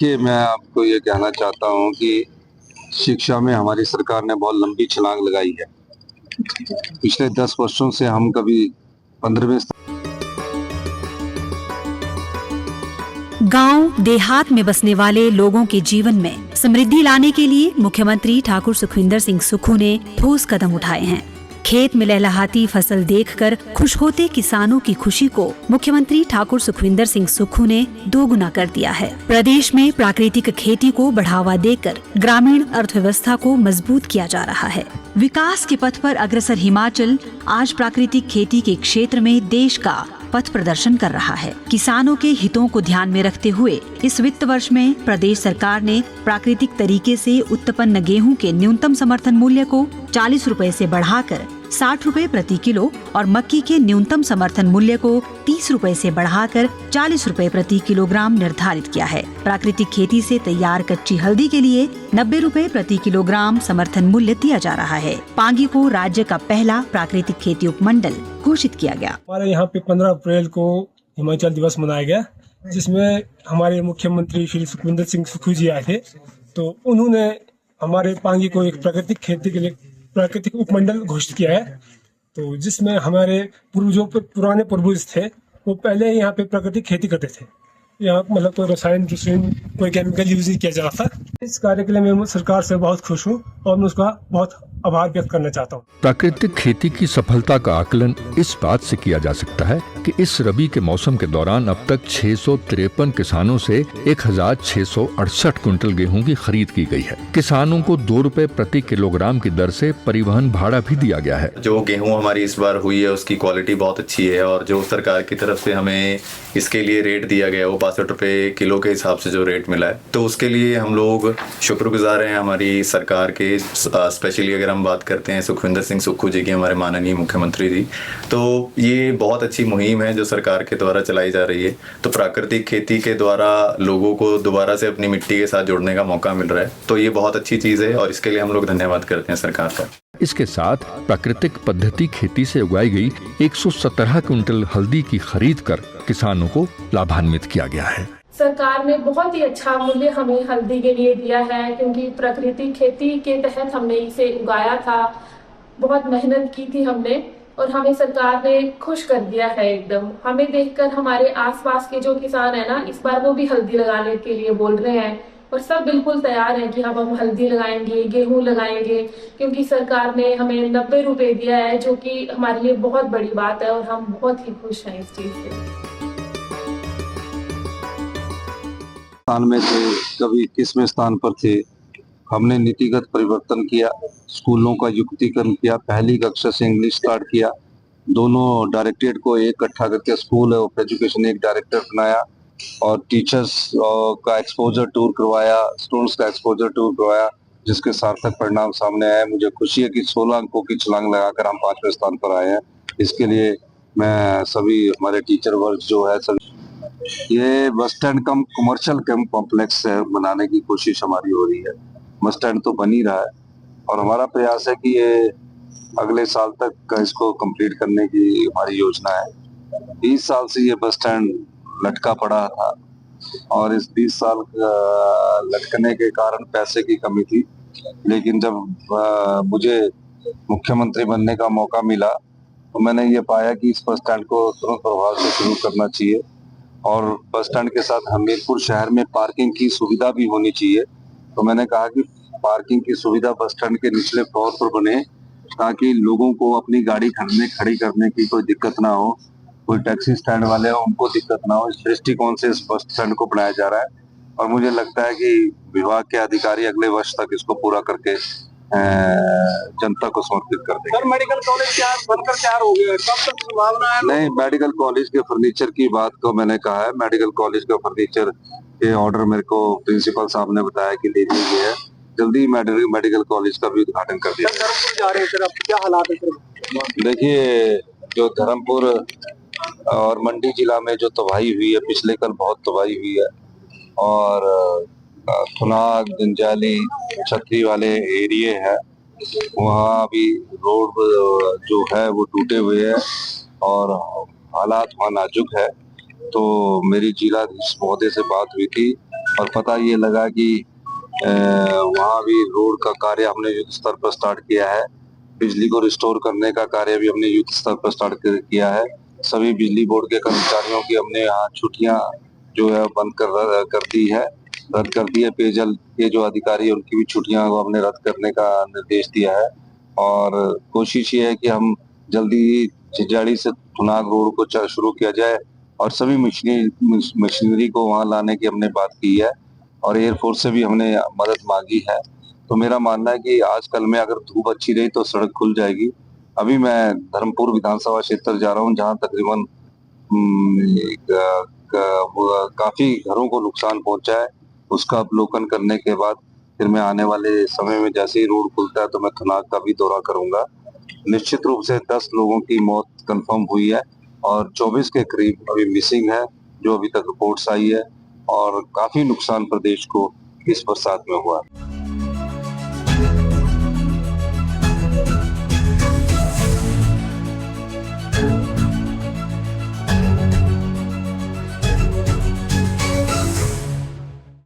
देखिए, मैं आपको ये कहना चाहता हूँ कि शिक्षा में हमारी सरकार ने बहुत लंबी छलांग लगाई है। पिछले 10 वर्षों से हम कभी 15वें गांव देहात में बसने वाले लोगों के जीवन में समृद्धि लाने के लिए मुख्यमंत्री ठाकुर सुखविंदर सिंह सुक्खू ने ठोस कदम उठाए हैं। खेत में लहलहाती फसल देखकर खुश होते किसानों की खुशी को मुख्यमंत्री ठाकुर सुखविंदर सिंह सुक्खू ने दोगुना कर दिया है। प्रदेश में प्राकृतिक खेती को बढ़ावा देकर ग्रामीण अर्थव्यवस्था को मजबूत किया जा रहा है। विकास के पथ पर अग्रसर हिमाचल आज प्राकृतिक खेती के क्षेत्र में देश का पथ प्रदर्शन कर रहा है। किसानों के हितों को ध्यान में रखते हुए इस वित्त वर्ष में प्रदेश सरकार ने प्राकृतिक तरीके से उत्पन्न गेहूं के न्यूनतम समर्थन मूल्य को 40 रुपए से बढ़ाकर 60 रुपए प्रति किलो और मक्की के न्यूनतम समर्थन मूल्य को 30 रुपए से बढ़ाकर 40 रुपए प्रति किलोग्राम निर्धारित किया है। प्राकृतिक खेती से तैयार कच्ची हल्दी के लिए 90 रुपए प्रति किलोग्राम समर्थन मूल्य दिया जा रहा है। पांगी को राज्य का पहला प्राकृतिक खेती उपमंडल घोषित किया गया। हमारे यहाँ पे 15 अप्रैल को हिमाचल दिवस मनाया गया, जिसमें हमारे मुख्यमंत्री श्री सुखविंदर सिंह सुक्खू जी आए थे। तो उन्होंने हमारे पांगी को एक प्राकृतिक खेती के लिए प्राकृतिक उपमंडल घोषित किया है। तो जिसमें हमारे पुराने पूर्वज थे, वो पहले यहाँ पे प्राकृतिक खेती करते थे। यहाँ मतलब कोई रसायन कोई केमिकल यूज नहीं किया जा रहा था। इस कार्य के लिए मैं सरकार से बहुत खुश हूँ और मैं उसका बहुत आभार व्यक्त करना चाहता हूँ। प्राकृतिक खेती की सफलता का आकलन इस बात से किया जा सकता है कि इस रबी के मौसम के दौरान अब तक 653 किसानों से 1668 क्विंटल गेहूं की खरीद की गई है। किसानों को 2 रुपए प्रति किलोग्राम की दर से परिवहन भाड़ा भी दिया गया है। जो गेहूं हमारी इस बार हुई है उसकी क्वालिटी बहुत अच्छी है और जो सरकार की तरफ से हमें इसके लिए रेट दिया गया वो 62 रुपए किलो के हिसाब से जो रेट मिला है, तो उसके लिए हम लोग शुक्रगुजार हैं हमारी सरकार के। स्पेशली अगर हम बात करते हैं सुखविंदर सिंह सुक्खू जी की, हमारे माननीय मुख्यमंत्री जी, तो ये बहुत अच्छी मुहिम है जो सरकार के द्वारा चलाई जा रही है। तो प्राकृतिक खेती के द्वारा लोगों को दोबारा से अपनी मिट्टी के साथ जुड़ने का मौका मिल रहा है, तो ये बहुत अच्छी चीज़ है और इसके लिए हम लोग धन्यवाद करते हैं सरकार का। इसके साथ प्राकृतिक पद्धति खेती से उगाई गई 117 क्विंटल हल्दी की खरीद कर किसानों को लाभान्वित किया गया है। सरकार ने बहुत ही अच्छा मूल्य हमें हल्दी के लिए दिया है, क्योंकि प्राकृतिक खेती के तहत हमने इसे उगाया था, बहुत मेहनत की थी हमने और हमें सरकार ने खुश कर दिया है एकदम। हमें देखकर हमारे आसपास के जो किसान है ना, इस बार वो भी हल्दी लगाने के लिए बोल रहे हैं और सब बिल्कुल तैयार हैं कि हम हल्दी लगाएंगे, गेहूं लगाएंगे, क्योंकि सरकार ने हमें 90 रुपए दिया है, जो कि हमारे लिए बहुत बड़ी बात है और हम बहुत ही खुश हैं इस चीज से। स्थान में थे, कभी 21वें स्थान पर थे। हमने नीतिगत परिवर्तन किया, स्कूलों का युक्तिकरण किया, पहली कक्षा से इंग्लिश स्टार्ट किया, दोनों डायरेक्टरेट को इकट्ठा करके स्कूल ऑफ एजुकेशन एक डायरेक्टर बनाया और टीचर्स का एक्सपोजर टूर करवाया, स्टूडेंट्स का एक्सपोजर टूर करवाया, जिसके सार्थक परिणाम सामने आए। मुझे खुशी है कि 16 अंकों की छलांग लगाकर हम 5वें स्थान पर आए हैं। इसके लिए मैं सभी हमारे टीचर वर्ग जो है सभी, ये बस स्टैंड कम कमर्शियल कैंप कॉम्प्लेक्स बनाने की कोशिश हमारी हो रही है। बस स्टैंड तो बन ही रहा है और हमारा प्रयास है कि ये अगले साल तक इसको कंप्लीट करने की हमारी योजना है। 20 साल से ये बस स्टैंड लटका पड़ा था और इस 20 साल लटकने के कारण पैसे की कमी थी, लेकिन जब मुझे मुख्यमंत्री बनने का मौका मिला तो मैंने ये पाया कि इस बस स्टैंड को तुरंत प्रभाव से शुरू करना चाहिए और बस स्टैंड के साथ हमीरपुर शहर में पार्किंग की सुविधा भी होनी चाहिए। तो मैंने कहा कि पार्किंग की सुविधा बस स्टैंड के निचले फ्लोर पर बने, ताकि लोगों को अपनी गाड़ी खड़ी करने की कोई दिक्कत ना हो, कोई टैक्सी स्टैंड वाले हो उनको दिक्कत ना हो। इस दृष्टिकोण से इस बस स्टैंड को बनाया जा रहा है और मुझे लगता है कि विभाग के अधिकारी अगले वर्ष तक इसको पूरा करके जनता को समर्पित कर देंगे। सर, मेडिकल कॉलेज बनकर तैयार हो गया है, कब तक संभावना है? नहीं, मेडिकल कॉलेज के फर्नीचर की बात को मैंने कहा है। मेडिकल कॉलेज का फर्नीचर के ऑर्डर मेरे को प्रिंसिपल साहब ने बताया कि ले ली गई है। जल्दी मेडिकल कॉलेज का भी उद्घाटन कर दिया। धर्मपुर जा रहे हैं सर, अब क्या हालात है सर? देखिए, जो धर्मपुर और मंडी जिला में जो तबाही हुई है, पिछले कल बहुत तबाही हुई है और खुनाग, जंजाली, छतरी वाले एरिए हैं, वहाँ अभी रोड जो है वो टूटे हुए हैं और हालात वहाँ नाजुक है। तो मेरी जिलाधीश महोदय से बात हुई थी और पता ये लगा कि वहाँ भी रोड का कार्य हमने युद्ध स्तर पर स्टार्ट किया है। बिजली को रिस्टोर करने का कार्य भी हमने युद्ध स्तर पर स्टार्ट किया है। सभी बिजली बोर्ड के कर्मचारियों की हमने यहाँ छुट्टियां जो है बंद कर दी है, रद्द कर दी है। पेयजल के जो अधिकारी है उनकी भी छुट्टियां को हमने रद्द करने का निर्देश दिया है और कोशिश ये है कि हम जल्दी झिंझाड़ी से थुनाग रोड को शुरू किया जाए और सभी मशीनरी को वहां लाने की हमने बात की है और एयरफोर्स से भी हमने मदद मांगी है। तो मेरा मानना है कि आज कल में अगर धूप अच्छी रही तो सड़क खुल जाएगी। अभी मैं धर्मपुर विधानसभा क्षेत्र जा रहा हूँ जहाँ तकरीबन काफी घरों को नुकसान पहुंचा है। उसका अवलोकन करने के बाद फिर मैं आने वाले समय में जैसे ही रोड खुलता है तो मैं थुनाग का भी दौरा करूंगा। निश्चित रूप से 10 लोगों की मौत कंफर्म हुई है और 24 के करीब अभी मिसिंग है जो अभी तक रिपोर्ट्स आई है और काफी नुकसान प्रदेश को इस बरसात में हुआ है।